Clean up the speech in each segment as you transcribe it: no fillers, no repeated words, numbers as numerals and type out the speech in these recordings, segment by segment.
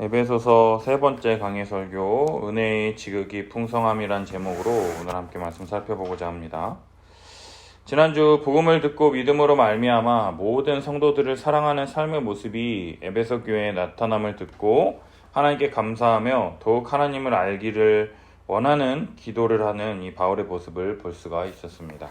에베소서 세 번째 강해 설교 은혜의 지극히 풍성함이란 제목으로 오늘 함께 말씀 살펴보고자 합니다. 지난주 복음을 듣고 믿음으로 말미암아 모든 성도들을 사랑하는 삶의 모습이 에베소 교회에 나타남을 듣고 하나님께 감사하며 더욱 하나님을 알기를 원하는 기도를 하는 이 바울의 모습을 볼 수가 있었습니다.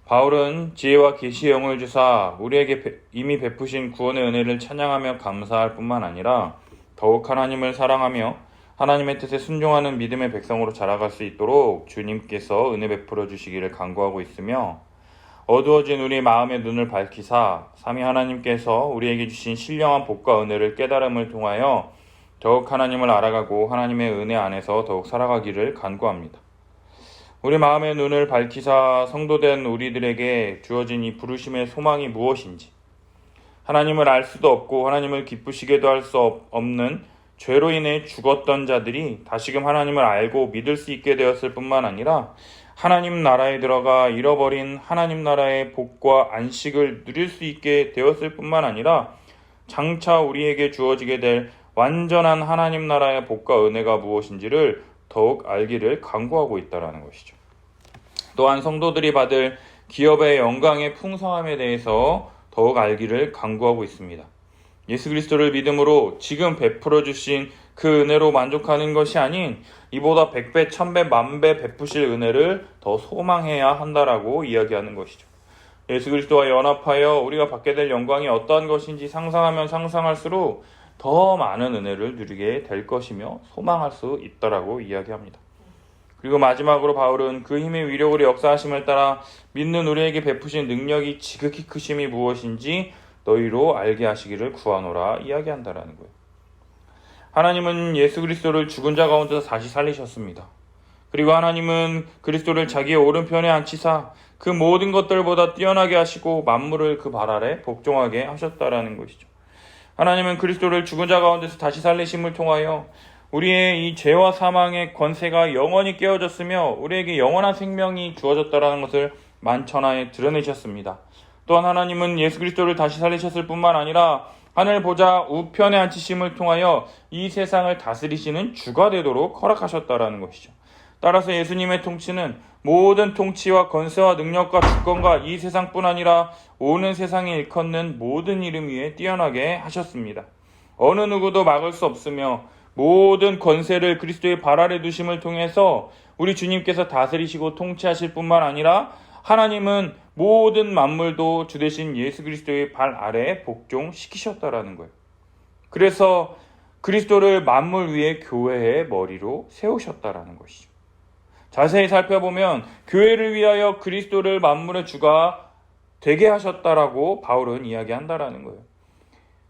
바울은 지혜와 계시의 영을 주사 우리에게 이미 베푸신 구원의 은혜를 찬양하며 감사할 뿐만 아니라 더욱 하나님을 사랑하며 하나님의 뜻에 순종하는 믿음의 백성으로 자라갈 수 있도록 주님께서 은혜 베풀어 주시기를 간구하고 있으며, 어두워진 우리의 마음의 눈을 밝히사 삼위 하나님께서 우리에게 주신 신령한 복과 은혜를 깨달음을 통하여 더욱 하나님을 알아가고 하나님의 은혜 안에서 더욱 살아가기를 간구합니다. 우리 마음의 눈을 밝히사 성도된 우리들에게 주어진 이 부르심의 소망이 무엇인지, 하나님을 알 수도 없고 하나님을 기쁘시게도 할 수 없는 죄로 인해 죽었던 자들이 다시금 하나님을 알고 믿을 수 있게 되었을 뿐만 아니라 하나님 나라에 들어가 잃어버린 하나님 나라의 복과 안식을 누릴 수 있게 되었을 뿐만 아니라 장차 우리에게 주어지게 될 완전한 하나님 나라의 복과 은혜가 무엇인지를 더욱 알기를 간구하고 있다는 것이죠. 또한 성도들이 받을 기업의 영광의 풍성함에 대해서 더욱 알기를 간구하고 있습니다. 예수 그리스도를 믿음으로 지금 베풀어 주신 그 은혜로 만족하는 것이 아닌 이보다 100배, 1000배, 10,000배 베푸실 은혜를 더 소망해야 한다라고 이야기하는 것이죠. 예수 그리스도와 연합하여 우리가 받게 될 영광이 어떠한 것인지 상상하면 상상할수록 더 많은 은혜를 누리게 될 것이며 소망할 수 있다라고 이야기합니다. 그리고 마지막으로 바울은 그 힘의 위력으로 역사하심을 따라 믿는 우리에게 베푸신 능력이 지극히 크심이 무엇인지 너희로 알게 하시기를 구하노라 이야기한다라는 거예요. 하나님은 예수 그리스도를 죽은 자 가운데서 다시 살리셨습니다. 그리고 하나님은 그리스도를 자기의 오른편에 앉히사 그 모든 것들보다 뛰어나게 하시고 만물을 그 발 아래 복종하게 하셨다라는 것이죠. 하나님은 그리스도를 죽은 자 가운데서 다시 살리심을 통하여 우리의 이 죄와 사망의 권세가 영원히 깨어졌으며 우리에게 영원한 생명이 주어졌다는 것을 만천하에 드러내셨습니다. 또한 하나님은 예수 그리스도를 다시 살리셨을 뿐만 아니라 하늘 보좌 우편에 앉히심을 통하여 이 세상을 다스리시는 주가 되도록 허락하셨다라는 것이죠. 따라서 예수님의 통치는 모든 통치와 권세와 능력과 주권과 이 세상뿐 아니라 오는 세상에 일컫는 모든 이름 위에 뛰어나게 하셨습니다. 어느 누구도 막을 수 없으며 모든 권세를 그리스도의 발 아래 두심을 통해서 우리 주님께서 다스리시고 통치하실 뿐만 아니라 하나님은 모든 만물도 주 되신 예수 그리스도의 발 아래에 복종시키셨다라는 거예요. 그래서 그리스도를 만물 위에 교회의 머리로 세우셨다라는 것이죠. 자세히 살펴보면 교회를 위하여 그리스도를 만물의 주가 되게 하셨다라고 바울은 이야기한다라는 거예요.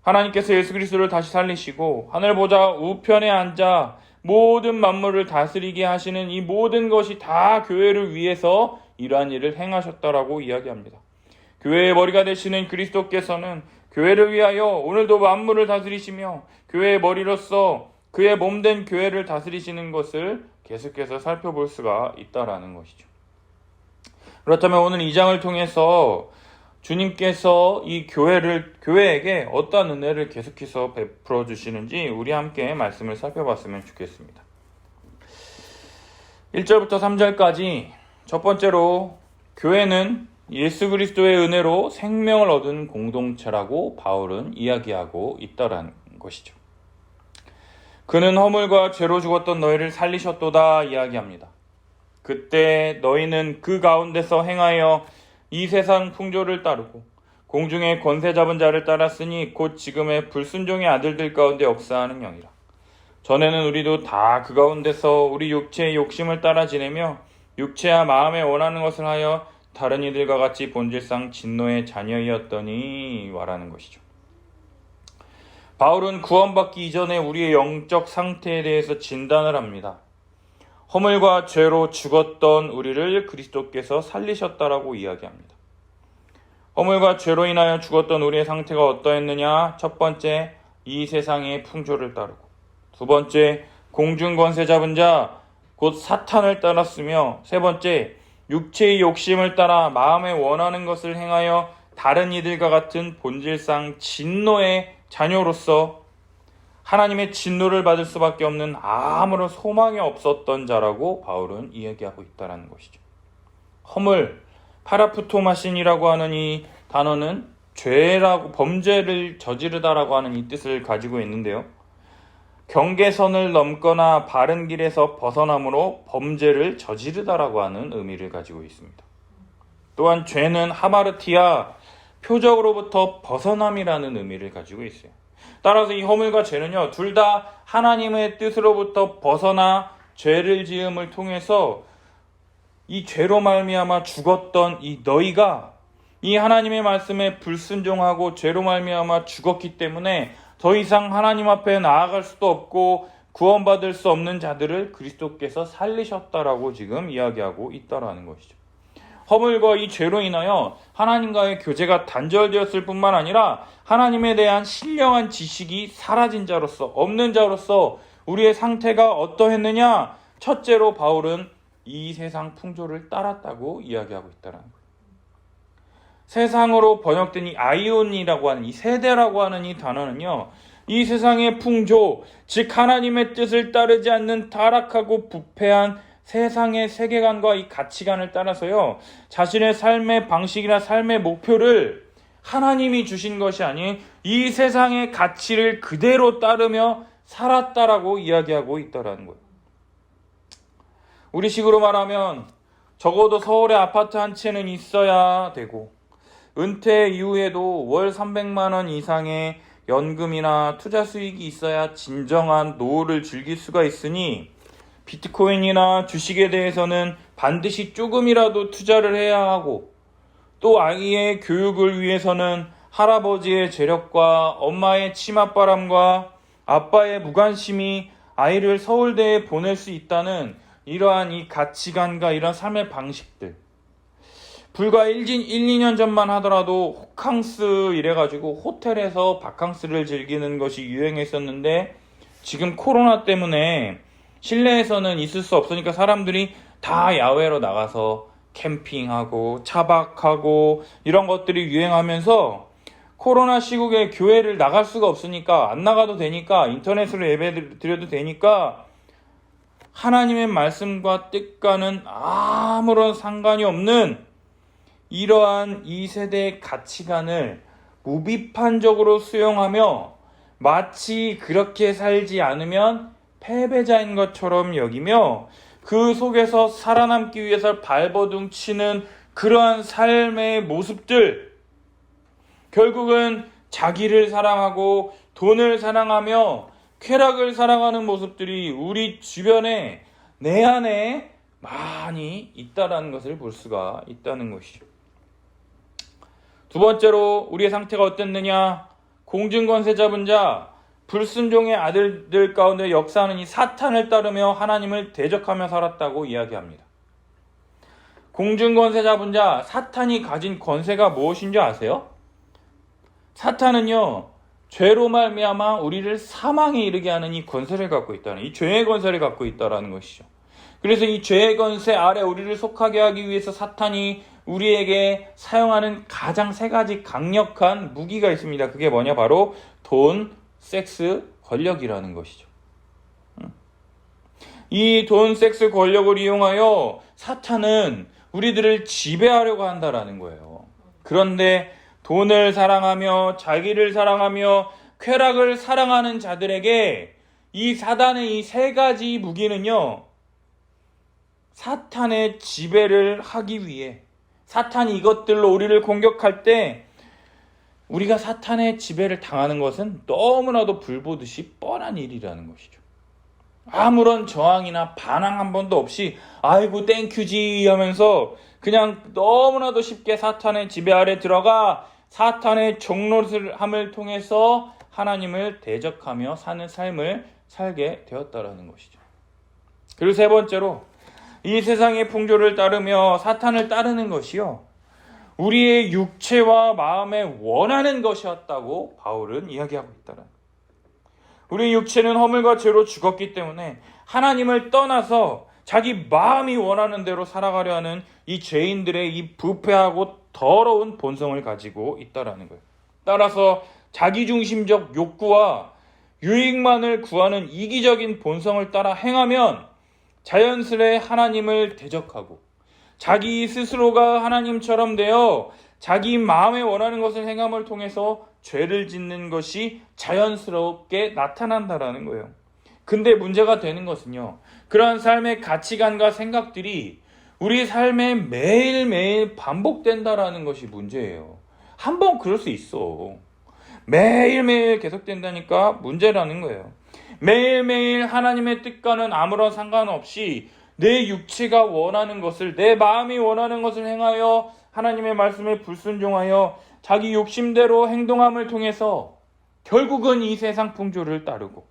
하나님께서 예수 그리스도를 다시 살리시고 하늘 보좌 우편에 앉아 모든 만물을 다스리게 하시는 이 모든 것이 다 교회를 위해서 이러한 일을 행하셨다라고 이야기합니다. 교회의 머리가 되시는 그리스도께서는 교회를 위하여 오늘도 만물을 다스리시며 교회의 머리로서 그의 몸된 교회를 다스리시는 것을 계속해서 살펴볼 수가 있다라는 것이죠. 그렇다면 오늘 이 장을 통해서 주님께서 이 교회에게 어떠한 은혜를 계속해서 베풀어 주시는지 우리 함께 말씀을 살펴봤으면 좋겠습니다. 1절부터 3절까지 첫 번째로 교회는 예수 그리스도의 은혜로 생명을 얻은 공동체라고 바울은 이야기하고 있다라는 것이죠. 그는 허물과 죄로 죽었던 너희를 살리셨도다 이야기합니다. 그때 너희는 그 가운데서 행하여 이 세상 풍조를 따르고 공중의 권세 잡은 자를 따랐으니 곧 지금의 불순종의 아들들 가운데 역사하는 영이라. 전에는 우리도 다 그 가운데서 우리 육체의 욕심을 따라 지내며 육체와 마음에 원하는 것을 하여 다른 이들과 같이 본질상 진노의 자녀이었더니 와라는 것이죠. 바울은 구원받기 이전에 우리의 영적 상태에 대해서 진단을 합니다. 허물과 죄로 죽었던 우리를 그리스도께서 살리셨다라고 이야기합니다. 허물과 죄로 인하여 죽었던 우리의 상태가 어떠했느냐? 첫 번째, 이 세상의 풍조를 따르고, 두 번째, 공중 권세 잡은 자, 곧 사탄을 따랐으며, 세 번째, 육체의 욕심을 따라 마음에 원하는 것을 행하여 다른 이들과 같은 본질상 진노의 자녀로서 하나님의 진노를 받을 수밖에 없는 아무런 소망이 없었던 자라고 바울은 이야기하고 있다는 것이죠. 허물, 파라프토마신이라고 하는 이 단어는 죄라고, 범죄를 저지르다라고 하는 이 뜻을 가지고 있는데요. 경계선을 넘거나 바른 길에서 벗어남으로 범죄를 저지르다라고 하는 의미를 가지고 있습니다. 또한 죄는 하마르티아, 표적으로부터 벗어남이라는 의미를 가지고 있어요. 따라서 이 허물과 죄는요, 둘 다 하나님의 뜻으로부터 벗어나 죄를 지음을 통해서 이 죄로 말미암아 죽었던 이 너희가 이 하나님의 말씀에 불순종하고 죄로 말미암아 죽었기 때문에 더 이상 하나님 앞에 나아갈 수도 없고 구원받을 수 없는 자들을 그리스도께서 살리셨다라고 지금 이야기하고 있다라는 것이죠. 허물과 이 죄로 인하여 하나님과의 교제가 단절되었을 뿐만 아니라 하나님에 대한 신령한 지식이 사라진 자로서, 없는 자로서 우리의 상태가 어떠했느냐? 첫째로 바울은 이 세상 풍조를 따랐다고 이야기하고 있다는 거예요. 세상으로 번역된 이 아이온이라고 하는 이 세대라고 하는 이 단어는요, 이 세상의 풍조, 즉 하나님의 뜻을 따르지 않는 타락하고 부패한 세상의 세계관과 이 가치관을 따라서요, 자신의 삶의 방식이나 삶의 목표를 하나님이 주신 것이 아닌 이 세상의 가치를 그대로 따르며 살았다라고 이야기하고 있다라는 거예요. 우리식으로 말하면 적어도 서울에 아파트 한 채는 있어야 되고, 은퇴 이후에도 월 300만 원 이상의 연금이나 투자 수익이 있어야 진정한 노후를 즐길 수가 있으니, 비트코인이나 주식에 대해서는 반드시 조금이라도 투자를 해야 하고, 또 아이의 교육을 위해서는 할아버지의 재력과 엄마의 치맛바람과 아빠의 무관심이 아이를 서울대에 보낼 수 있다는 이러한 이 가치관과 이런 삶의 방식들, 불과 1, 2년 전만 하더라도 호캉스 이래가지고 호텔에서 바캉스를 즐기는 것이 유행했었는데, 지금 코로나 때문에 실내에서는 있을 수 없으니까 사람들이 다 야외로 나가서 캠핑하고 차박하고 이런 것들이 유행하면서, 코로나 시국에 교회를 나갈 수가 없으니까 안 나가도 되니까 인터넷으로 예배 드려도 되니까 하나님의 말씀과 뜻과는 아무런 상관이 없는 이러한 이 세대의 가치관을 무비판적으로 수용하며 마치 그렇게 살지 않으면 패배자인 것처럼 여기며 그 속에서 살아남기 위해서 발버둥 치는 그러한 삶의 모습들, 결국은 자기를 사랑하고 돈을 사랑하며 쾌락을 사랑하는 모습들이 우리 주변에, 내 안에 많이 있다라는 것을 볼 수가 있다는 것이죠. 두 번째로 우리의 상태가 어땠느냐? 공중권세 잡은 자, 불순종의 아들들 가운데 역사하는 이 사탄을 따르며 하나님을 대적하며 살았다고 이야기합니다. 공중권세 잡은 자, 사탄이 가진 권세가 무엇인지 아세요? 사탄은요, 죄로 말미암아 우리를 사망에 이르게 하는 이 권세를 갖고 있다는, 이 죄의 권세를 갖고 있다는 것이죠. 그래서 이 죄의 권세 아래 우리를 속하게 하기 위해서 사탄이 우리에게 사용하는 가장 세 가지 강력한 무기가 있습니다. 그게 뭐냐? 바로 돈, 섹스, 권력이라는 것이죠. 이 돈, 섹스, 권력을 이용하여 사탄은 우리들을 지배하려고 한다라는 거예요. 그런데 돈을 사랑하며 자기를 사랑하며 쾌락을 사랑하는 자들에게 이 사단의 이 세 가지 무기는요, 사탄의 지배를 하기 위해, 사탄이 이것들로 우리를 공격할 때 우리가 사탄의 지배를 당하는 것은 너무나도 불보듯이 뻔한 일이라는 것이죠. 아무런 저항이나 반항 한 번도 없이 아이고 땡큐지 하면서 그냥 너무나도 쉽게 사탄의 지배 아래 들어가 사탄의 종노릇함을 통해서 하나님을 대적하며 사는 삶을 살게 되었다라는 것이죠. 그리고 세 번째로, 이 세상의 풍조를 따르며 사탄을 따르는 것이요, 우리의 육체와 마음에 원하는 것이었다고 바울은 이야기하고 있다는. 우리 육체는 허물과 죄로 죽었기 때문에 하나님을 떠나서 자기 마음이 원하는 대로 살아가려 하는 이 죄인들의 이 부패하고 더러운 본성을 가지고 있다라는 거예요. 따라서 자기중심적 욕구와 유익만을 구하는 이기적인 본성을 따라 행하면 자연스레 하나님을 대적하고 자기 스스로가 하나님처럼 되어 자기 마음에 원하는 것을 행함을 통해서 죄를 짓는 것이 자연스럽게 나타난다라는 거예요. 근데 문제가 되는 것은요, 그러한 삶의 가치관과 생각들이 우리 삶에 매일매일 반복된다라는 것이 문제예요. 한번 그럴 수 있어. 매일매일 계속된다니까 문제라는 거예요. 매일매일 하나님의 뜻과는 아무런 상관없이 내 육체가 원하는 것을, 내 마음이 원하는 것을 행하여 하나님의 말씀에 불순종하여 자기 욕심대로 행동함을 통해서 결국은 이 세상 풍조를 따르고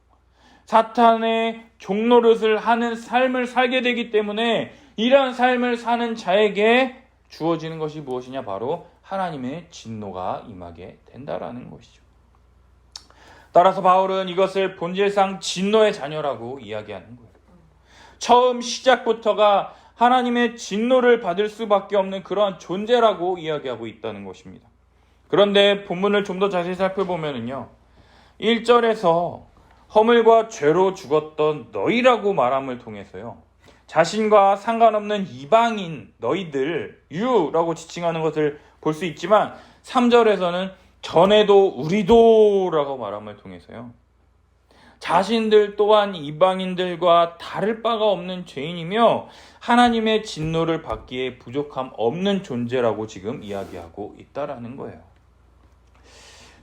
사탄의 종노릇을 하는 삶을 살게 되기 때문에 이러한 삶을 사는 자에게 주어지는 것이 무엇이냐? 바로 하나님의 진노가 임하게 된다라는 것이죠. 따라서 바울은 이것을 본질상 진노의 자녀라고 이야기하는 거예요. 처음 시작부터가 하나님의 진노를 받을 수밖에 없는 그러한 존재라고 이야기하고 있다는 것입니다. 그런데 본문을 좀 더 자세히 살펴보면요, 1절에서 허물과 죄로 죽었던 너희라고 말함을 통해서요, 자신과 상관없는 이방인 너희들, 유라고 지칭하는 것을 볼 수 있지만 3절에서는 전에도 우리도 라고 말함을 통해서요, 자신들 또한 이방인들과 다를 바가 없는 죄인이며 하나님의 진노를 받기에 부족함 없는 존재라고 지금 이야기하고 있다라는 거예요.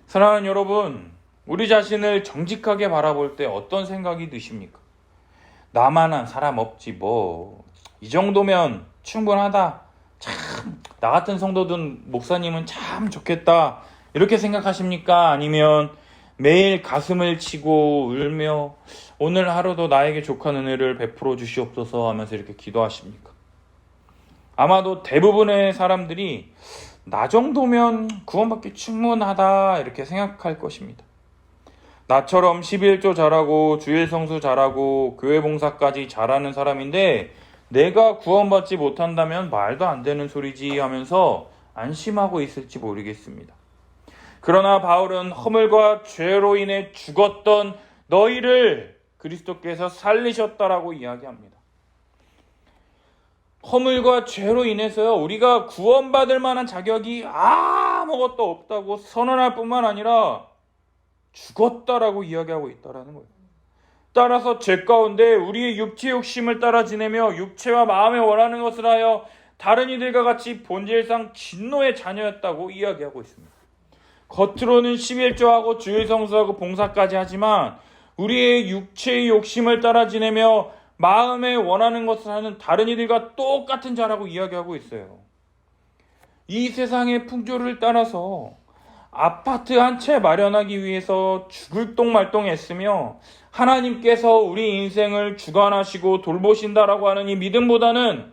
사랑하는 여러분, 우리 자신을 정직하게 바라볼 때 어떤 생각이 드십니까? 나만한 사람 없지 뭐, 이 정도면 충분하다, 참 나 같은 성도든 목사님은 참 좋겠다, 이렇게 생각하십니까? 아니면 매일 가슴을 치고 울며 오늘 하루도 나에게 족한 은혜를 베풀어 주시옵소서 하면서 이렇게 기도하십니까? 아마도 대부분의 사람들이 나 정도면 구원받기 충분하다 이렇게 생각할 것입니다. 나처럼 11조 잘하고 주일 성수 잘하고 교회 봉사까지 잘하는 사람인데 내가 구원받지 못한다면 말도 안 되는 소리지 하면서 안심하고 있을지 모르겠습니다. 그러나 바울은 허물과 죄로 인해 죽었던 너희를 그리스도께서 살리셨다라고 이야기합니다. 허물과 죄로 인해서요, 우리가 구원받을 만한 자격이 아무것도 없다고 선언할 뿐만 아니라 죽었다라고 이야기하고 있다라는 거예요. 따라서 죄 가운데 우리의 육체 욕심을 따라 지내며 육체와 마음에 원하는 것을 하여 다른 이들과 같이 본질상 진노의 자녀였다고 이야기하고 있습니다. 겉으로는 11조하고 주일 성수하고 봉사까지 하지만 우리의 육체의 욕심을 따라 지내며 마음에 원하는 것을 하는 다른 이들과 똑같은 자라고 이야기하고 있어요. 이 세상의 풍조를 따라서 아파트 한 채 마련하기 위해서 죽을 똥말똥 애쓰며 하나님께서 우리 인생을 주관하시고 돌보신다라고 하는 이 믿음보다는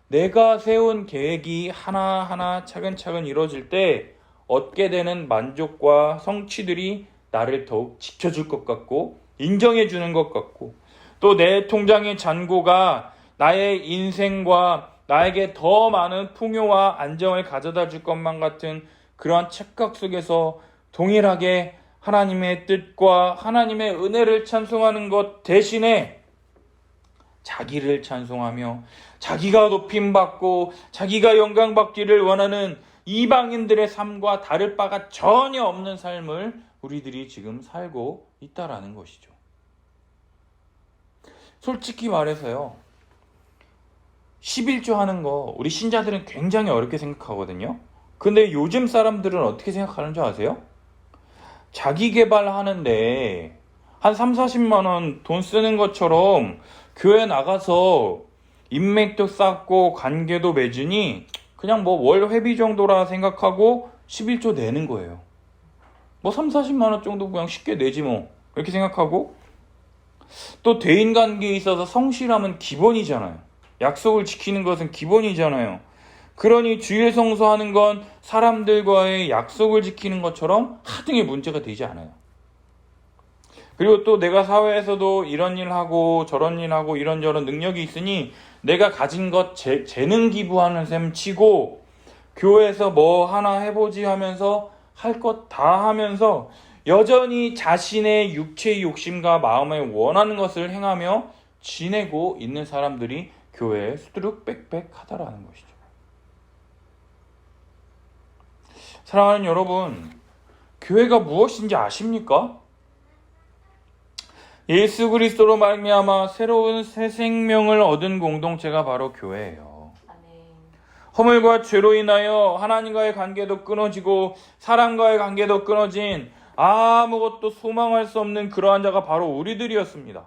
내가 세운 계획이 하나하나 차근차근 이루어질 때 얻게 되는 만족과 성취들이 나를 더욱 지켜줄 것 같고 인정해 주는 것 같고 또 내 통장의 잔고가 나의 인생과 나에게 더 많은 풍요와 안정을 가져다 줄 것만 같은 그러한 착각 속에서 동일하게 하나님의 뜻과 하나님의 은혜를 찬송하는 것 대신에 자기를 찬송하며 자기가 높임받고 자기가 영광받기를 원하는 이방인들의 삶과 다를 바가 전혀 없는 삶을 우리들이 지금 살고 있다라는 것이죠. 솔직히 말해서요, 11조 하는 거 우리 신자들은 굉장히 어렵게 생각하거든요. 근데 요즘 사람들은 어떻게 생각하는 줄 아세요? 자기 개발하는데 한 3, 40만 원 돈 쓰는 것처럼 교회 나가서 인맥도 쌓고 관계도 맺으니 그냥 뭐 월 회비 정도라 생각하고 11조 내는 거예요. 뭐 3, 40만 원 정도 그냥 쉽게 내지 뭐 이렇게 생각하고 또 대인관계에 있어서 성실함은 기본이잖아요. 약속을 지키는 것은 기본이잖아요. 그러니 주일 성수하는 건 사람들과의 약속을 지키는 것처럼 하등의 문제가 되지 않아요. 그리고 또 내가 사회에서도 이런 일 하고 저런 일 하고 이런저런 능력이 있으니 내가 가진 것 재능 기부하는 셈 치고 교회에서 뭐 하나 해보지 하면서 할 것 다 하면서 여전히 자신의 육체의 욕심과 마음에 원하는 것을 행하며 지내고 있는 사람들이 교회에 수두룩빽빽하다라는 것이죠. 사랑하는 여러분, 교회가 무엇인지 아십니까? 예수 그리스도로 말미암아 새로운 새 생명을 얻은 공동체가 바로 교회예요. 허물과 죄로 인하여 하나님과의 관계도 끊어지고 사람과의 관계도 끊어진 아무것도 소망할 수 없는 그러한 자가 바로 우리들이었습니다.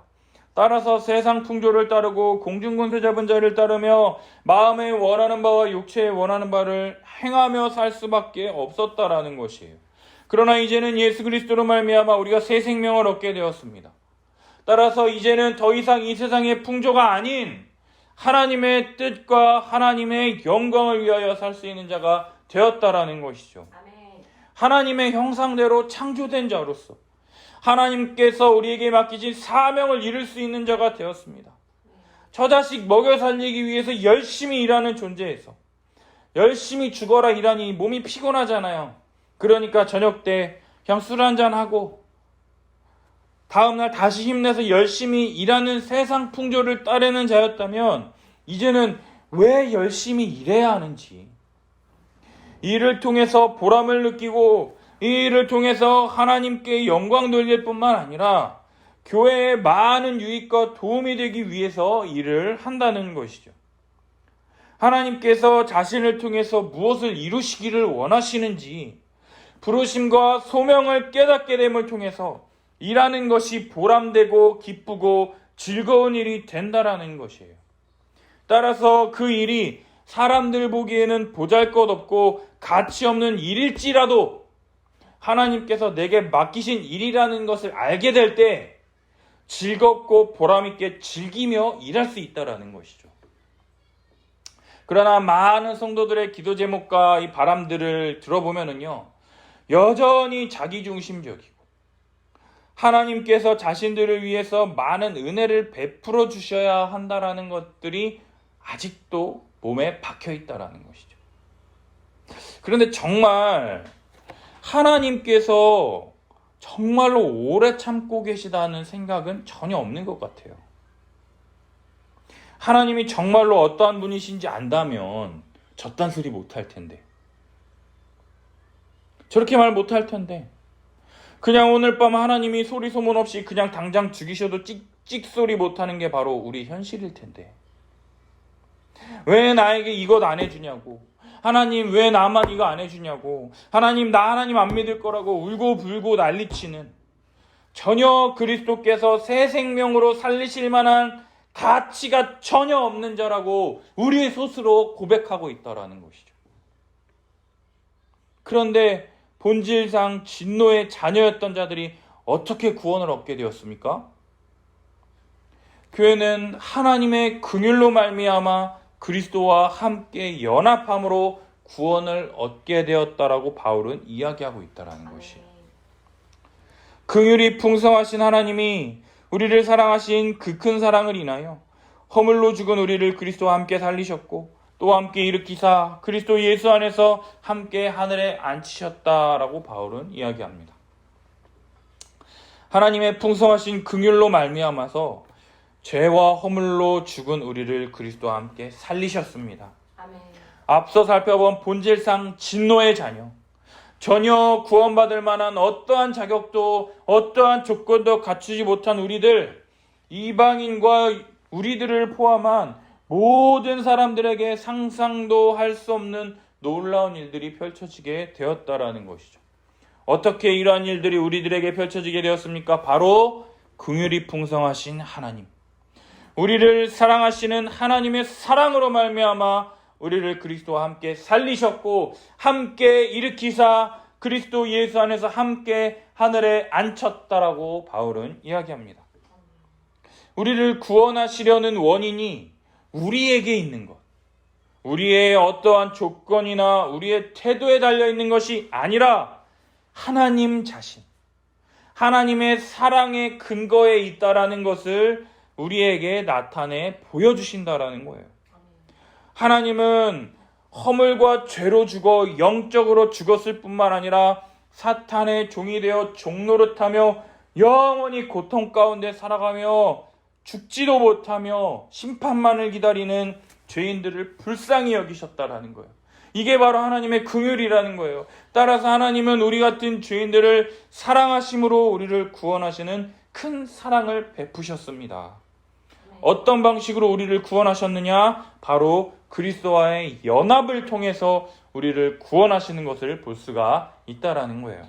따라서 세상 풍조를 따르고 공중권세 잡은 자를 따르며 마음에 원하는 바와 육체에 원하는 바를 행하며 살 수밖에 없었다라는 것이에요. 그러나 이제는 예수 그리스도로 말미암아 우리가 새 생명을 얻게 되었습니다. 따라서 이제는 더 이상 이 세상의 풍조가 아닌 하나님의 뜻과 하나님의 영광을 위하여 살 수 있는 자가 되었다라는 것이죠. 하나님의 형상대로 창조된 자로서 하나님께서 우리에게 맡기신 사명을 이룰 수 있는 자가 되었습니다. 저 자식 먹여 살리기 위해서 열심히 일하는 존재에서 열심히 죽어라 일하니 몸이 피곤하잖아요. 그러니까 저녁 때 그냥 술 한잔하고 다음날 다시 힘내서 열심히 일하는 세상 풍조를 따르는 자였다면 이제는 왜 열심히 일해야 하는지, 이 일을 통해서 보람을 느끼고 이 일을 통해서 하나님께 영광 돌릴 뿐만 아니라 교회에 많은 유익과 도움이 되기 위해서 일을 한다는 것이죠. 하나님께서 자신을 통해서 무엇을 이루시기를 원하시는지 부르심과 소명을 깨닫게 됨을 통해서 일하는 것이 보람되고 기쁘고 즐거운 일이 된다라는 것이에요. 따라서 그 일이 사람들 보기에는 보잘것없고 가치 없는 일일지라도 하나님께서 내게 맡기신 일이라는 것을 알게 될 때 즐겁고 보람있게 즐기며 일할 수 있다라는 것이죠. 그러나 많은 성도들의 기도 제목과 이 바람들을 들어보면은요, 여전히 자기중심적이고 하나님께서 자신들을 위해서 많은 은혜를 베풀어 주셔야 한다라는 것들이 아직도 몸에 박혀 있다라는 것이죠. 그런데 정말 하나님께서 정말로 오래 참고 계시다는 생각은 전혀 없는 것 같아요. 하나님이 정말로 어떠한 분이신지 안다면 저딴 소리 못할 텐데, 저렇게 말 못할 텐데, 그냥 오늘 밤 하나님이 소리 소문 없이 그냥 당장 죽이셔도 찍소리 못하는 게 바로 우리 현실일 텐데, 왜 나에게 이것 안 해주냐고, 하나님 왜 나만 이거 안 해주냐고, 하나님 나 하나님 안 믿을 거라고 울고 불고 난리치는, 전혀 그리스도께서 새 생명으로 살리실 만한 가치가 전혀 없는 자라고 우리 스스로 고백하고 있다라는 것이죠. 그런데 본질상 진노의 자녀였던 자들이 어떻게 구원을 얻게 되었습니까? 교회는 하나님의 긍휼로 말미암아 그리스도와 함께 연합함으로 구원을 얻게 되었다라고 바울은 이야기하고 있다라는 것이에요. 긍휼이 풍성하신 하나님이 우리를 사랑하신 그 큰 사랑을 인하여 허물로 죽은 우리를 그리스도와 함께 살리셨고 또 함께 일으키사 그리스도 예수 안에서 함께 하늘에 앉히셨다라고 바울은 이야기합니다. 하나님의 풍성하신 긍휼로 말미암아서 죄와 허물로 죽은 우리를 그리스도와 함께 살리셨습니다. 아멘. 앞서 살펴본 본질상 진노의 자녀, 전혀 구원받을 만한 어떠한 자격도 어떠한 조건도 갖추지 못한 우리들, 이방인과 우리들을 포함한 모든 사람들에게 상상도 할 수 없는 놀라운 일들이 펼쳐지게 되었다라는 것이죠. 어떻게 이러한 일들이 우리들에게 펼쳐지게 되었습니까? 바로 긍휼이 풍성하신 하나님, 우리를 사랑하시는 하나님의 사랑으로 말미암아 우리를 그리스도와 함께 살리셨고 함께 일으키사 그리스도 예수 안에서 함께 하늘에 앉혔다라고 바울은 이야기합니다. 우리를 구원하시려는 원인이 우리에게 있는 것, 우리의 어떠한 조건이나 우리의 태도에 달려있는 것이 아니라 하나님 자신, 하나님의 사랑의 근거에 있다라는 것을 우리에게 나타내 보여주신다라는 거예요. 하나님은 허물과 죄로 죽어 영적으로 죽었을 뿐만 아니라 사탄의 종이 되어 종노릇하며 영원히 고통 가운데 살아가며 죽지도 못하며 심판만을 기다리는 죄인들을 불쌍히 여기셨다라는 거예요. 이게 바로 하나님의 긍휼이라는 거예요. 따라서 하나님은 우리 같은 죄인들을 사랑하심으로 우리를 구원하시는 큰 사랑을 베푸셨습니다. 어떤 방식으로 우리를 구원하셨느냐? 바로 그리스도와의 연합을 통해서 우리를 구원하시는 것을 볼 수가 있다라는 거예요.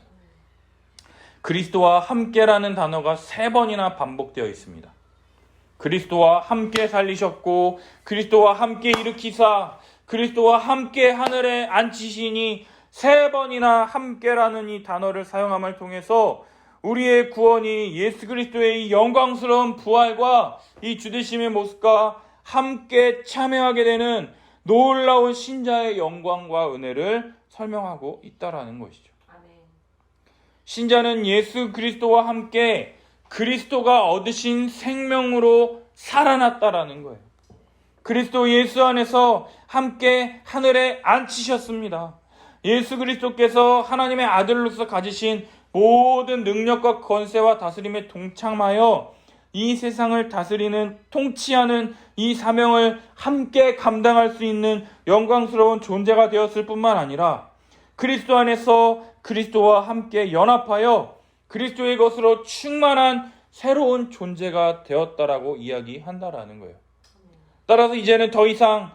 그리스도와 함께라는 단어가 3번이나 반복되어 있습니다. 그리스도와 함께 살리셨고, 그리스도와 함께 일으키사, 그리스도와 함께 하늘에 앉히시니 3번이나 함께라는 이 단어를 사용함을 통해서 우리의 구원이 예수 그리스도의 이 영광스러운 부활과 이 주되심의 모습과 함께 참여하게 되는 놀라운 신자의 영광과 은혜를 설명하고 있다라는 것이죠. 신자는 예수 그리스도와 함께 그리스도가 얻으신 생명으로 살아났다라는 거예요. 그리스도 예수 안에서 함께 하늘에 앉히셨습니다. 예수 그리스도께서 하나님의 아들로서 가지신 모든 능력과 권세와 다스림에 동참하여 이 세상을 다스리는, 통치하는 이 사명을 함께 감당할 수 있는 영광스러운 존재가 되었을 뿐만 아니라 그리스도 안에서 그리스도와 함께 연합하여 그리스도의 것으로 충만한 새로운 존재가 되었다라고 이야기한다라는 거예요. 따라서 이제는 더 이상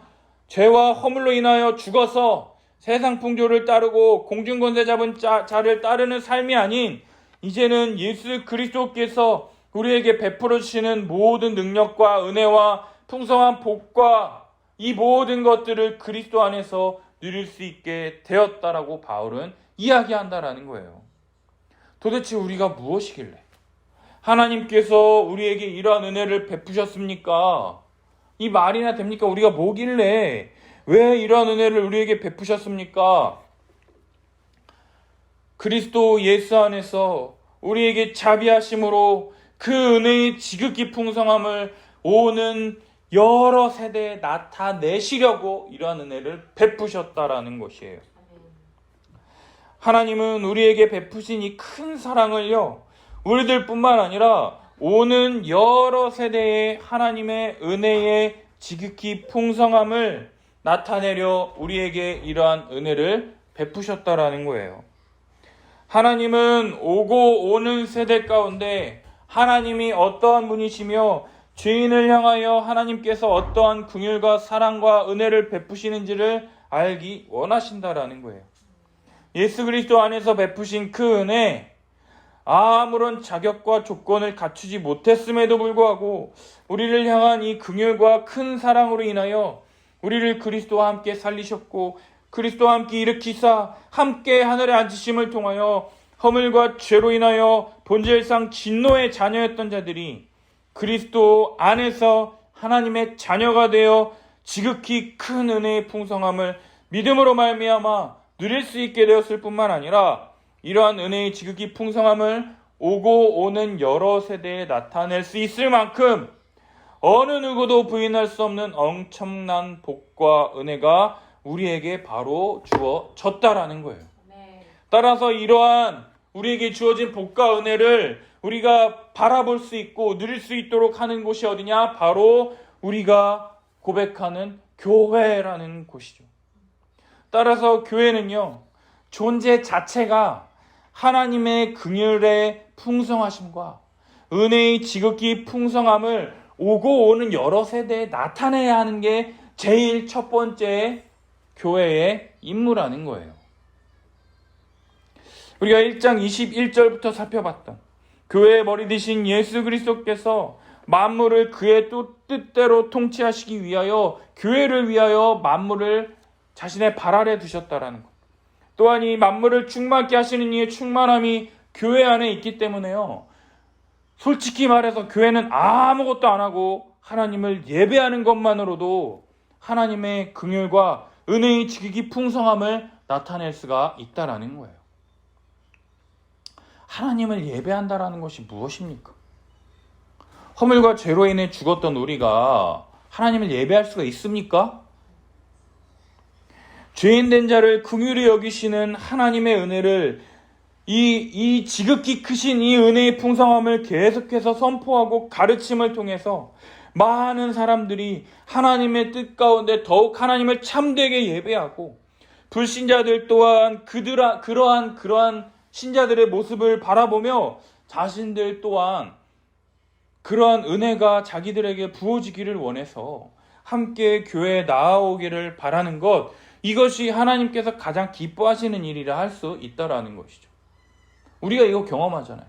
죄와 허물로 인하여 죽어서 세상 풍조를 따르고 공중권세 잡은 자를 따르는 삶이 아닌, 이제는 예수 그리스도께서 우리에게 베풀어 주시는 모든 능력과 은혜와 풍성한 복과 이 모든 것들을 그리스도 안에서 누릴 수 있게 되었다라고 바울은 이야기한다라는 거예요. 도대체 우리가 무엇이길래 하나님께서 우리에게 이러한 은혜를 베푸셨습니까? 이 말이나 됩니까? 우리가 뭐길래 왜 이러한 은혜를 우리에게 베푸셨습니까? 그리스도 예수 안에서 우리에게 자비하심으로 그 은혜의 지극히 풍성함을 오는 여러 세대에 나타내시려고 이러한 은혜를 베푸셨다라는 것이에요. 하나님은 우리에게 베푸신 이 큰 사랑을요, 우리들 뿐만 아니라 오는 여러 세대의 하나님의 은혜의 지극히 풍성함을 나타내려 우리에게 이러한 은혜를 베푸셨다라는 거예요. 하나님은 오고 오는 세대 가운데 하나님이 어떠한 분이시며 죄인을 향하여 하나님께서 어떠한 긍휼과 사랑과 은혜를 베푸시는지를 알기 원하신다라는 거예요. 예수 그리스도 안에서 베푸신 그 은혜, 아무런 자격과 조건을 갖추지 못했음에도 불구하고 우리를 향한 이 긍휼과 큰 사랑으로 인하여 우리를 그리스도와 함께 살리셨고, 그리스도와 함께 일으키사 함께 하늘에 앉으심을 통하여 허물과 죄로 인하여 본질상 진노의 자녀였던 자들이 그리스도 안에서 하나님의 자녀가 되어 지극히 큰 은혜의 풍성함을 믿음으로 말미암아 누릴 수 있게 되었을 뿐만 아니라 이러한 은혜의 지극히 풍성함을 오고 오는 여러 세대에 나타낼 수 있을 만큼 어느 누구도 부인할 수 없는 엄청난 복과 은혜가 우리에게 바로 주어졌다라는 거예요. 따라서 이러한 우리에게 주어진 복과 은혜를 우리가 바라볼 수 있고 누릴 수 있도록 하는 곳이 어디냐? 바로 우리가 고백하는 교회라는 곳이죠. 따라서 교회는요, 존재 자체가 하나님의 긍휼의 풍성하심과 은혜의 지극히 풍성함을 오고 오는 여러 세대에 나타내야 하는 게 제일 첫 번째 교회의 임무라는 거예요. 우리가 1장 21절부터 살펴봤던 교회의 머리 되신 예수 그리스도께서 만물을 그의 뜻대로 통치하시기 위하여, 교회를 위하여 만물을 자신의 발 아래 두셨다라는 것. 또한 이 만물을 충만케 하시는 이의 충만함이 교회 안에 있기 때문에요, 솔직히 말해서 교회는 아무것도 안 하고 하나님을 예배하는 것만으로도 하나님의 긍휼과 은혜의 지극히 풍성함을 나타낼 수가 있다라는 거예요. 하나님을 예배한다라는 것이 무엇입니까? 허물과 죄로 인해 죽었던 우리가 하나님을 예배할 수가 있습니까? 죄인된 자를 긍휼히 여기시는 하나님의 은혜를 이 지극히 크신 이 은혜의 풍성함을 계속해서 선포하고 가르침을 통해서 많은 사람들이 하나님의 뜻 가운데 더욱 하나님을 참되게 예배하고, 불신자들 또한 그러한 신자들의 모습을 바라보며 자신들 또한 그러한 은혜가 자기들에게 부어지기를 원해서 함께 교회에 나아오기를 바라는 것, 이것이 하나님께서 가장 기뻐하시는 일이라 할 수 있다라는 것이죠. 우리가 이거 경험하잖아요.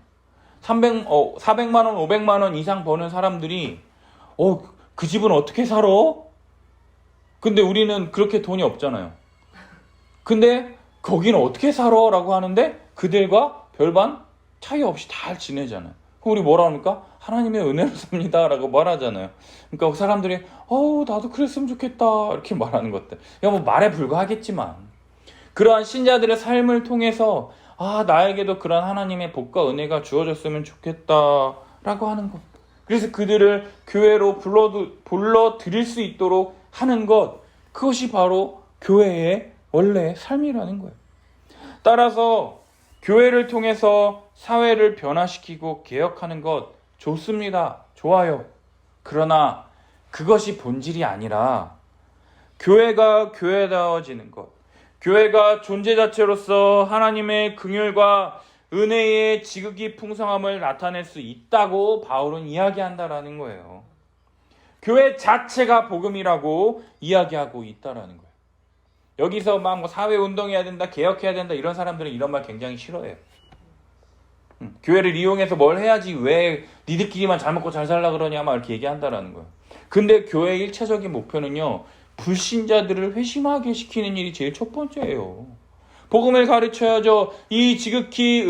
400만 원, 500만 원 이상 버는 사람들이 그 집은 어떻게 살아? 근데 우리는 그렇게 돈이 없잖아요. 근데 거기는 어떻게 살아? 라고 하는데 그들과 별반 차이 없이 잘 지내잖아요. 그럼 우리 뭐라 합니까? 하나님의 은혜로 삽니다 라고 말하잖아요. 그러니까 사람들이 나도 그랬으면 좋겠다 이렇게 말하는 것들, 뭐 말에 불과하겠지만, 그러한 신자들의 삶을 통해서 나에게도 그런 하나님의 복과 은혜가 주어졌으면 좋겠다 라고 하는 것, 그래서 그들을 교회로 불러들일 수 있도록 하는 것, 그것이 바로 교회의 원래의 삶이라는 거예요. 따라서 교회를 통해서 사회를 변화시키고 개혁하는 것 좋습니다. 좋아요. 그러나 그것이 본질이 아니라 교회가 교회다워지는 것, 교회가 존재 자체로서 하나님의 긍휼과 은혜의 지극히 풍성함을 나타낼 수 있다고 바울은 이야기한다라는 거예요. 교회 자체가 복음이라고 이야기하고 있다라는 거예요. 여기서 막 사회 운동해야 된다, 개혁해야 된다, 이런 사람들은 이런 말 굉장히 싫어해요. 교회를 이용해서 뭘 해야지 왜 니들끼리만 잘 먹고 잘 살라 그러냐 막 이렇게 얘기한다라는 거예요. 근데 교회의 1차적인 목표는요, 불신자들을 회심하게 시키는 일이 제일 첫 번째예요. 복음을 가르쳐야죠. 이 지극히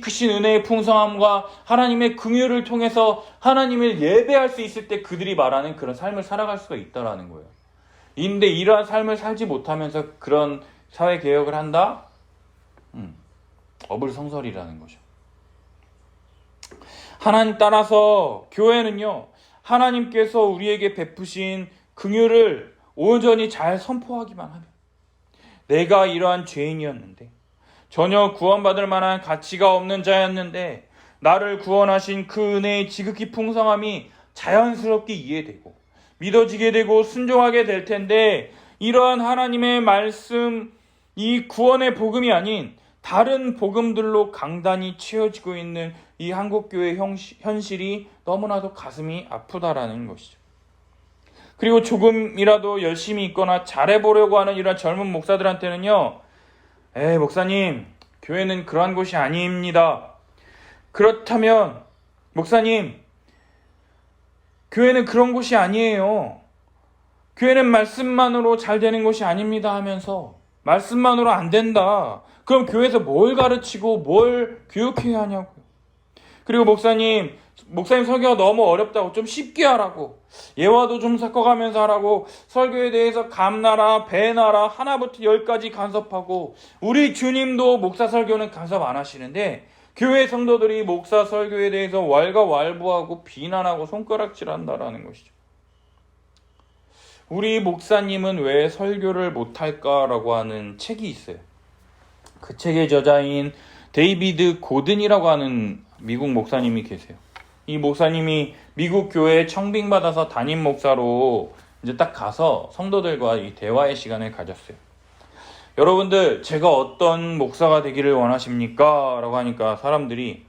크신 은혜의 풍성함과 하나님의 긍휼을 통해서 하나님을 예배할 수 있을 때 그들이 말하는 그런 삶을 살아갈 수가 있다라는 거예요. 근데 이러한 삶을 살지 못하면서 그런 사회 개혁을 한다? 어불성설이라는 거죠. 하나님 따라서 교회는요, 하나님께서 우리에게 베푸신 긍휼을 온전히 잘 선포하기만 하면, 내가 이러한 죄인이었는데, 전혀 구원받을 만한 가치가 없는 자였는데 나를 구원하신 그 은혜의 지극히 풍성함이 자연스럽게 이해되고 믿어지게 되고 순종하게 될 텐데, 이러한 하나님의 말씀, 이 구원의 복음이 아닌 다른 복음들로 강단이 채워지고 있는 이 한국교회 현실이 너무나도 가슴이 아프다라는 것이죠. 그리고 조금이라도 열심히 있거나 잘해보려고 하는 이런 젊은 목사들한테는요, 목사님, 교회는 그러한 곳이 아닙니다. 그렇다면 목사님, 교회는 그런 곳이 아니에요. 교회는 말씀만으로 잘 되는 곳이 아닙니다 하면서 말씀만으로 안 된다. 그럼 교회에서 뭘 가르치고 뭘 교육해야 하냐고요. 그리고 목사님 설교가 너무 어렵다고 좀 쉽게 하라고, 예화도 좀 섞어가면서 하라고, 설교에 대해서 감나라 배나라 하나부터 10까지 간섭하고, 우리 주님도 목사 설교는 간섭 안 하시는데 교회 성도들이 목사 설교에 대해서 왈가왈부하고 비난하고 손가락질한다라는 것이죠. 우리 목사님은 왜 설교를 못할까라고 하는 책이 있어요. 그 책의 저자인 데이비드 고든이라고 하는 미국 목사님이 계세요. 이 목사님이 미국 교회에 청빙받아서 담임 목사로 이제 딱 가서 성도들과 이 대화의 시간을 가졌어요. 여러분들, 제가 어떤 목사가 되기를 원하십니까? 라고 하니까 사람들이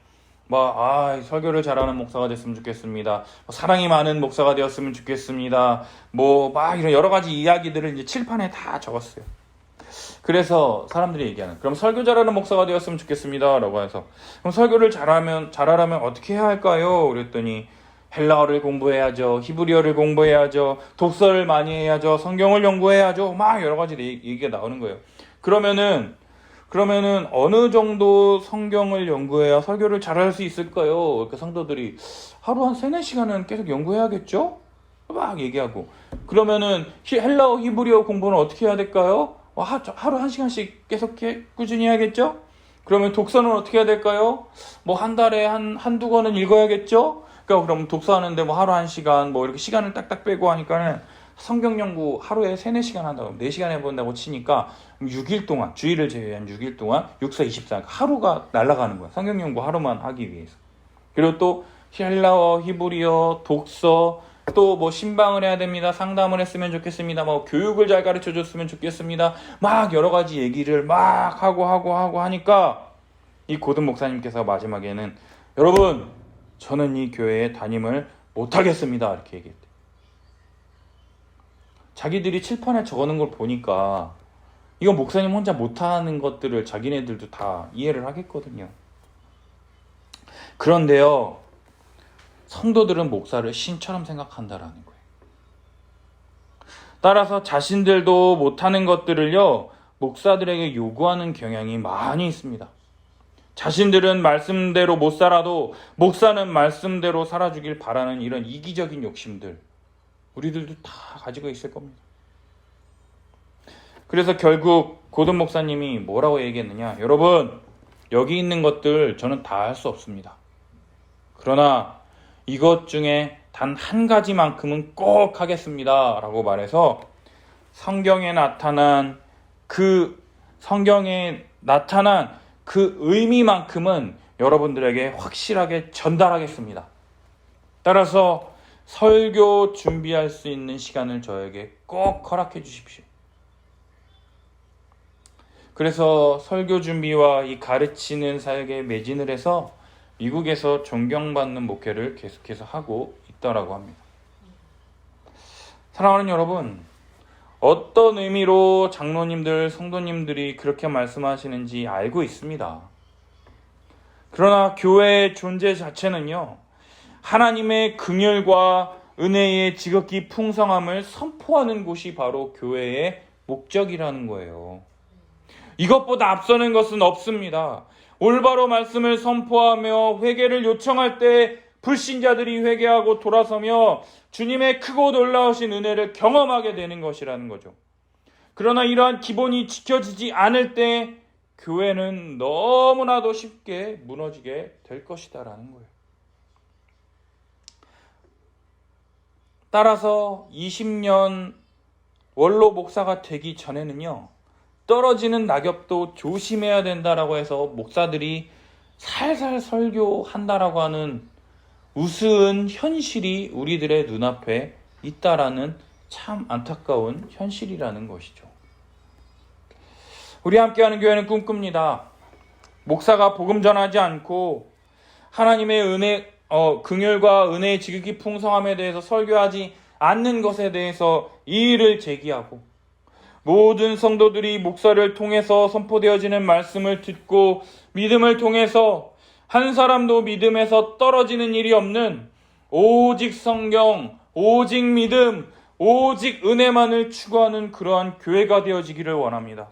설교를 잘하는 목사가 됐으면 좋겠습니다. 사랑이 많은 목사가 되었으면 좋겠습니다. 이런 여러 가지 이야기들을 이제 칠판에 다 적었어요. 그래서 사람들이 얘기하는, 그럼 설교 잘하는 목사가 되었으면 좋겠습니다 라고 해서, 그럼 설교를 잘하려면 어떻게 해야 할까요? 그랬더니 헬라어를 공부해야죠, 히브리어를 공부해야죠, 독서를 많이 해야죠, 성경을 연구해야죠, 여러 가지 얘기가 나오는 거예요. 그러면은 어느 정도 성경을 연구해야 설교를 잘할 수 있을까요? 이렇게 성도들이 하루 한 3-4시간은 계속 연구해야겠죠? 막 얘기하고, 그러면은 헬라어 히브리어 공부는 어떻게 해야 될까요? 하루 1시간씩 계속 꾸준히 해야겠죠? 그러면 독서는 어떻게 해야 될까요? 한 달에 한두 권은 읽어야겠죠? 그럼 독서하는데 하루 1시간 이렇게 시간을 딱딱 빼고 하니까는 성경 연구 하루에 3, 4시간 한다고 4시간 해본다고 치니까 6일 동안, 주일을 제외한 6일 동안 6, 4, 24 하루가 날아가는 거야. 성경 연구 하루만 하기 위해서. 그리고 또 헬라어, 히브리어, 독서, 또 뭐 신방을 해야 됩니다. 상담을 했으면 좋겠습니다. 뭐 교육을 잘 가르쳐 줬으면 좋겠습니다. 막 여러 가지 얘기를 막 하고 하니까 이 고든 목사님께서 마지막에는 여러분, 저는 이 교회에 담임을 못하겠습니다. 이렇게 얘기했대요. 자기들이 칠판에 적어놓은 걸 보니까 이건 목사님 혼자 못하는 것들을 자기네들도 다 이해를 하겠거든요. 그런데요, 성도들은 목사를 신처럼 생각한다라는 거예요. 따라서 자신들도 못하는 것들을요, 목사들에게 요구하는 경향이 많이 있습니다. 자신들은 말씀대로 못 살아도 목사는 말씀대로 살아주길 바라는 이런 이기적인 욕심들, 우리들도 다 가지고 있을 겁니다. 그래서 결국 고든 목사님이 뭐라고 얘기했느냐, 여러분, 여기 있는 것들 저는 다 할 수 없습니다. 그러나 이것 중에 단 한 가지만큼은 꼭 하겠습니다 라고 말해서 성경에 나타난 그 의미만큼은 여러분들에게 확실하게 전달하겠습니다. 따라서 설교 준비할 수 있는 시간을 저에게 꼭 허락해 주십시오. 그래서 설교 준비와 이 가르치는 사역에 매진을 해서 미국에서 존경받는 목회를 계속해서 하고 있다라고 합니다. 사랑하는 여러분, 어떤 의미로 장로님들, 성도님들이 그렇게 말씀하시는지 알고 있습니다. 그러나 교회의 존재 자체는요, 하나님의 긍휼과 은혜의 지극히 풍성함을 선포하는 곳이 바로 교회의 목적이라는 거예요. 이것보다 앞서는 것은 없습니다. 올바로 말씀을 선포하며 회개를 요청할 때 불신자들이 회개하고 돌아서며 주님의 크고 놀라우신 은혜를 경험하게 되는 것이라는 거죠. 그러나 이러한 기본이 지켜지지 않을 때 교회는 너무나도 쉽게 무너지게 될 것이다라는 거예요. 따라서 20년 원로 목사가 되기 전에는요, 떨어지는 낙엽도 조심해야 된다라고 해서 목사들이 살살 설교한다라고 하는 우스운 현실이 우리들의 눈앞에 있다라는 참 안타까운 현실이라는 것이죠. 우리 함께하는 교회는 꿈꿉니다. 목사가 복음 전하지 않고 하나님의 은혜, 긍휼과 은혜의 지극히 풍성함에 대해서 설교하지 않는 것에 대해서 이의를 제기하고 모든 성도들이 목사를 통해서 선포되어지는 말씀을 듣고 믿음을 통해서 한 사람도 믿음에서 떨어지는 일이 없는 오직 성경, 오직 믿음, 오직 은혜만을 추구하는 그러한 교회가 되어지기를 원합니다.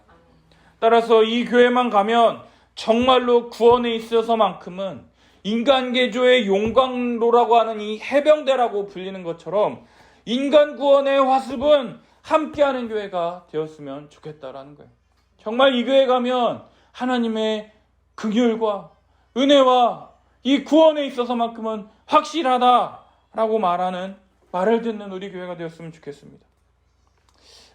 따라서 이 교회만 가면 정말로 구원에 있어서만큼은 인간 개조의 용광로라고 하는 이 해병대라고 불리는 것처럼 인간 구원의 화습은 함께하는 교회가 되었으면 좋겠다라는 거예요. 정말 이 교회 가면 하나님의 긍휼과 은혜와 이 구원에 있어서만큼은 확실하다라고 말하는 말을 듣는 우리 교회가 되었으면 좋겠습니다.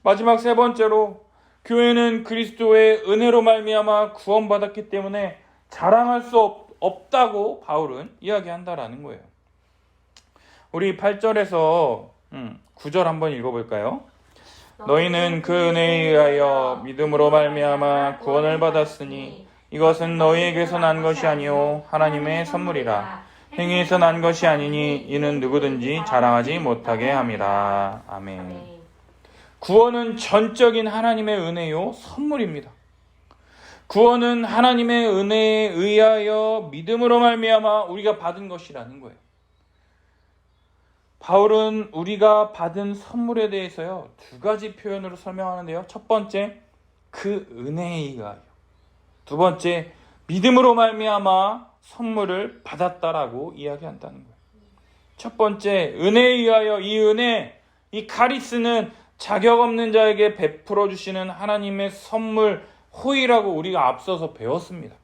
마지막 세 번째로, 교회는 그리스도의 은혜로 말미암아 구원받았기 때문에 자랑할 수 없다고 바울은 이야기한다라는 거예요. 우리 8절에서 9절 한번 읽어볼까요? 너희는 그 은혜에 의하여 믿음으로 말미암아 구원을 받았으니 이것은 너희에게서 난 것이 아니요 하나님의 선물이라. 행위에서 난 것이 아니니 이는 누구든지 자랑하지 못하게 함이라. 아멘. 구원은 전적인 하나님의 은혜요 선물입니다. 구원은 하나님의 은혜에 의하여 믿음으로 말미암아 우리가 받은 것이라는 거예요. 바울은 우리가 받은 선물에 대해서요, 두 가지 표현으로 설명하는데요. 첫 번째, 그 은혜에 의하여. 두 번째, 믿음으로 말미암아 선물을 받았다라고 이야기한다는 거예요. 첫 번째, 은혜에 의하여. 이 은혜, 이 카리스는 자격 없는 자에게 베풀어 주시는 하나님의 선물, 호의라고 우리가 앞서서 배웠습니다.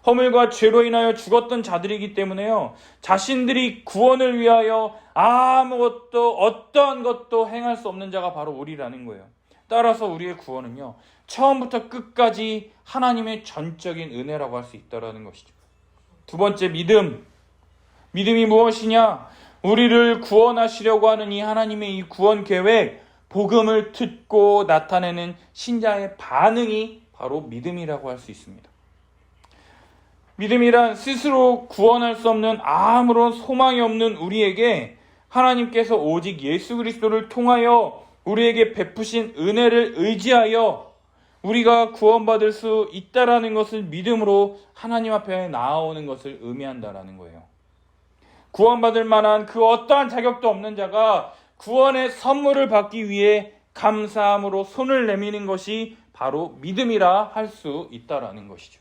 허물과 죄로 인하여 죽었던 자들이기 때문에요. 자신들이 구원을 위하여 아무것도 어떠한 것도 행할 수 없는 자가 바로 우리라는 거예요. 따라서 우리의 구원은요, 처음부터 끝까지 하나님의 전적인 은혜라고 할 수 있다는 것이죠. 두 번째, 믿음. 믿음이 무엇이냐? 우리를 구원하시려고 하는 이 하나님의 이 구원 계획, 복음을 듣고 나타내는 신자의 반응이 바로 믿음이라고 할 수 있습니다. 믿음이란 스스로 구원할 수 없는 아무런 소망이 없는 우리에게 하나님께서 오직 예수 그리스도를 통하여 우리에게 베푸신 은혜를 의지하여 우리가 구원받을 수 있다라는 것을 믿음으로 하나님 앞에 나아오는 것을 의미한다라는 거예요. 구원받을 만한 그 어떠한 자격도 없는 자가 구원의 선물을 받기 위해 감사함으로 손을 내미는 것이 바로 믿음이라 할 수 있다라는 것이죠.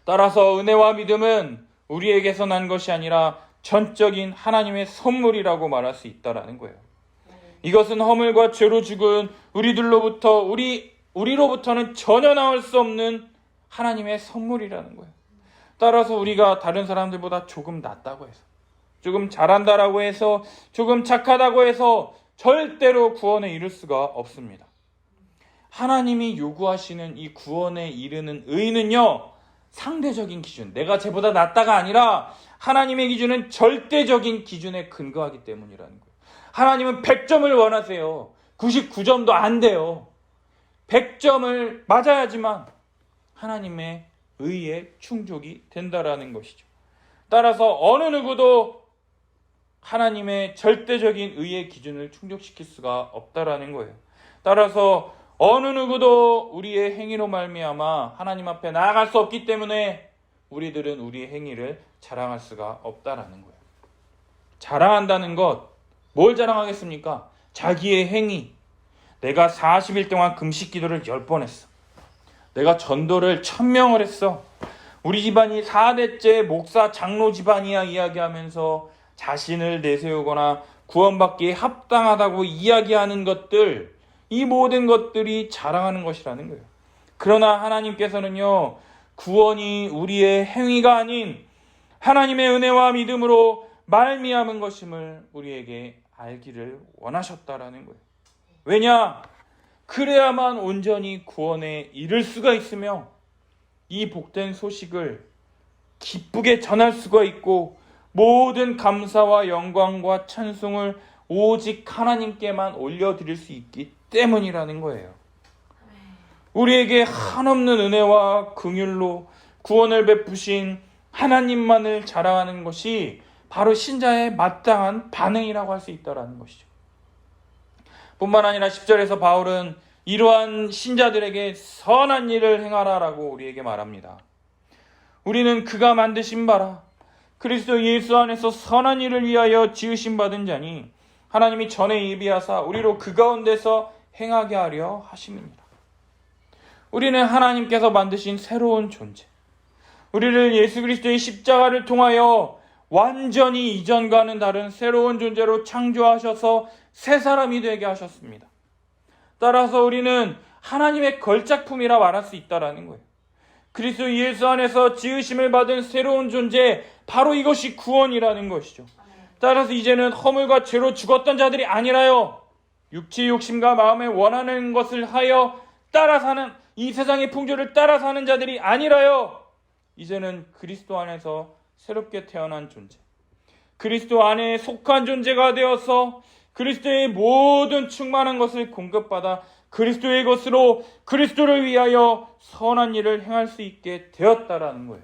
따라서 은혜와 믿음은 우리에게서 난 것이 아니라 전적인 하나님의 선물이라고 말할 수 있다라는 거예요. 이것은 허물과 죄로 죽은 우리로부터는 전혀 나올 수 없는 하나님의 선물이라는 거예요. 따라서 우리가 다른 사람들보다 조금 낫다고 해서, 조금 잘한다라고 해서, 조금 착하다고 해서 절대로 구원에 이를 수가 없습니다. 하나님이 요구하시는 이 구원에 이르는 의는요, 상대적인 기준, 내가 쟤보다 낫다가 아니라 하나님의 기준은 절대적인 기준에 근거하기 때문이라는 거예요. 하나님은 100점을 원하세요. 99점도 안 돼요. 100점을 맞아야지만 하나님의 의에 충족이 된다라는 것이죠. 따라서 어느 누구도 하나님의 절대적인 의의 기준을 충족시킬 수가 없다라는 거예요. 따라서 어느 누구도 우리의 행위로 말미암아 하나님 앞에 나아갈 수 없기 때문에 우리들은 우리의 행위를 자랑할 수가 없다라는 거예요. 자랑한다는 것, 뭘 자랑하겠습니까? 자기의 행위. 내가 40일 동안 금식 기도를 10번 했어. 내가 전도를 1000명을 했어. 우리 집안이 4대째 목사 장로 집안이야 이야기하면서 자신을 내세우거나 구원받기에 합당하다고 이야기하는 것들, 이 모든 것들이 자랑하는 것이라는 거예요. 그러나 하나님께서는요, 구원이 우리의 행위가 아닌 하나님의 은혜와 믿음으로 말미암은 것임을 우리에게 알기를 원하셨다라는 거예요. 왜냐? 그래야만 온전히 구원에 이를 수가 있으며 이 복된 소식을 기쁘게 전할 수가 있고 모든 감사와 영광과 찬송을 오직 하나님께만 올려드릴 수 있기 때문이라는 거예요. 우리에게 한없는 은혜와 긍휼로 구원을 베푸신 하나님만을 자랑하는 것이 바로 신자의 마땅한 반응이라고 할 수 있다는 것이죠. 뿐만 아니라 10절에서 바울은 이러한 신자들에게 선한 일을 행하라라고 우리에게 말합니다. 우리는 그가 만드신 바라 그리스도 예수 안에서 선한 일을 위하여 지으심 받은 자니 하나님이 전에 예비하사 우리로 그 가운데서 행하게 하려 하심이니라. 우리는 하나님께서 만드신 새로운 존재, 우리를 예수 그리스도의 십자가를 통하여 완전히 이전과는 다른 새로운 존재로 창조하셔서 새 사람이 되게 하셨습니다. 따라서 우리는 하나님의 걸작품이라 말할 수 있다는 거예요. 그리스도 예수 안에서 지으심을 받은 새로운 존재, 바로 이것이 구원이라는 것이죠. 따라서 이제는 허물과 죄로 죽었던 자들이 아니라요, 육체의 욕심과 마음에 원하는 것을 하여 따라 사는, 이 세상의 풍조를 따라 사는 자들이 아니라요, 이제는 그리스도 안에서 새롭게 태어난 존재, 그리스도 안에 속한 존재가 되어서 그리스도의 모든 충만한 것을 공급받아 그리스도의 것으로 그리스도를 위하여 선한 일을 행할 수 있게 되었다라는 거예요.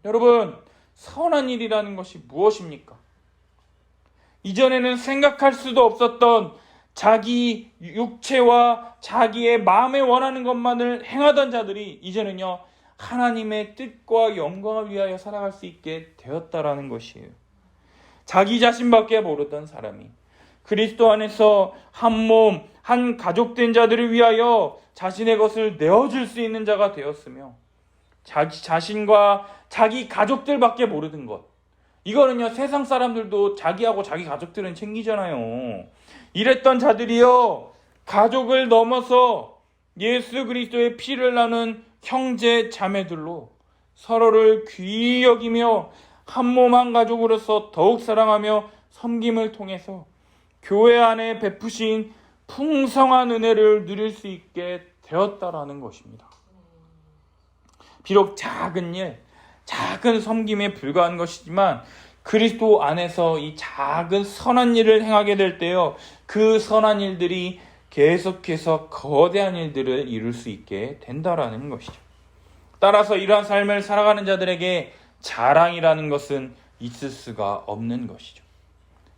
여러분, 선한 일이라는 것이 무엇입니까? 이전에는 생각할 수도 없었던 자기 육체와 자기의 마음에 원하는 것만을 행하던 자들이 이제는요, 하나님의 뜻과 영광을 위하여 살아갈 수 있게 되었다라는 것이에요. 자기 자신밖에 모르던 사람이 그리스도 안에서 한 몸, 한 가족된 자들을 위하여 자신의 것을 내어줄 수 있는 자가 되었으며, 자기 자신과 자기 가족들밖에 모르던 것, 이거는요, 세상 사람들도 자기하고 자기 가족들은 챙기잖아요. 이랬던 자들이요, 가족을 넘어서 예수 그리스도의 피를 나눈 형제 자매들로 서로를 귀히 여기며 한 몸 한 가족으로서 더욱 사랑하며 섬김을 통해서 교회 안에 베푸신 풍성한 은혜를 누릴 수 있게 되었다라는 것입니다. 비록 작은 일, 작은 섬김에 불과한 것이지만 그리스도 안에서 이 작은 선한 일을 행하게 될 때요, 그 선한 일들이 계속해서 거대한 일들을 이룰 수 있게 된다라는 것이죠. 따라서 이러한 삶을 살아가는 자들에게 자랑이라는 것은 있을 수가 없는 것이죠.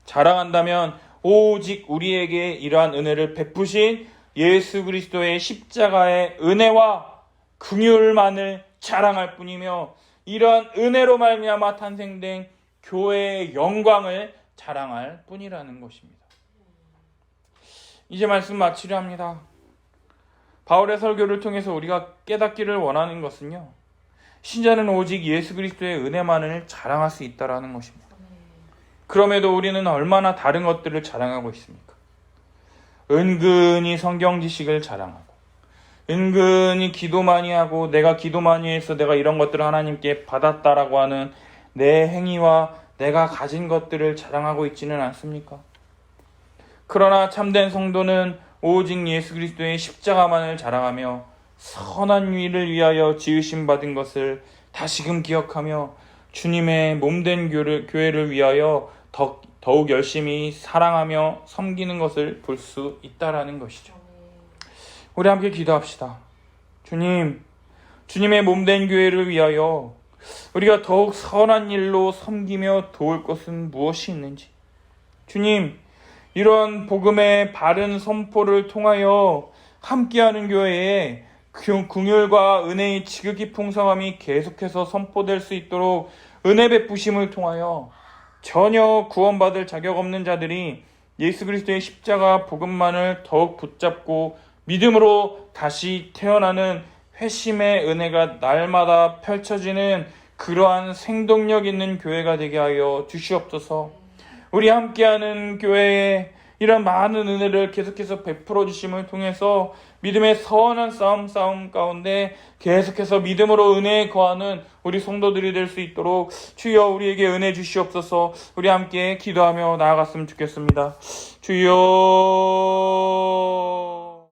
자랑한다면 오직 우리에게 이러한 은혜를 베푸신 예수 그리스도의 십자가의 은혜와 긍휼만을 자랑할 뿐이며, 이러한 은혜로 말미암아 탄생된 교회의 영광을 자랑할 뿐이라는 것입니다. 이제 말씀 마치려 합니다. 바울의 설교를 통해서 우리가 깨닫기를 원하는 것은요, 신자는 오직 예수 그리스도의 은혜만을 자랑할 수 있다는 것입니다. 그럼에도 우리는 얼마나 다른 것들을 자랑하고 있습니까? 은근히 성경 지식을 자랑하고, 은근히 기도 많이 하고, 내가 기도 많이 해서 내가 이런 것들을 하나님께 받았다라고 하는 내 행위와 내가 가진 것들을 자랑하고 있지는 않습니까? 그러나 참된 성도는 오직 예수 그리스도의 십자가만을 자랑하며 선한 일을 위하여 지으심 받은 것을 다시금 기억하며 주님의 몸된 교회를 위하여 더욱 열심히 사랑하며 섬기는 것을 볼 수 있다라는 것이죠. 우리 함께 기도합시다. 주님의 몸된 교회를 위하여 우리가 더욱 선한 일로 섬기며 도울 것은 무엇이 있는지, 주님, 이런 복음의 바른 선포를 통하여 함께하는 교회에 긍휼과 은혜의 지극히 풍성함이 계속해서 선포될 수 있도록 은혜 베푸심을 통하여 전혀 구원받을 자격 없는 자들이 예수 그리스도의 십자가 복음만을 더욱 붙잡고 믿음으로 다시 태어나는 회심의 은혜가 날마다 펼쳐지는 그러한 생동력 있는 교회가 되게 하여 주시옵소서. 우리 함께하는 교회에 이런 많은 은혜를 계속해서 베풀어 주심을 통해서 믿음의 선한 싸움 가운데 계속해서 믿음으로 은혜에 거하는 우리 성도들이 될 수 있도록 주여 우리에게 은혜 주시옵소서. 우리 함께 기도하며 나아갔으면 좋겠습니다. 주여.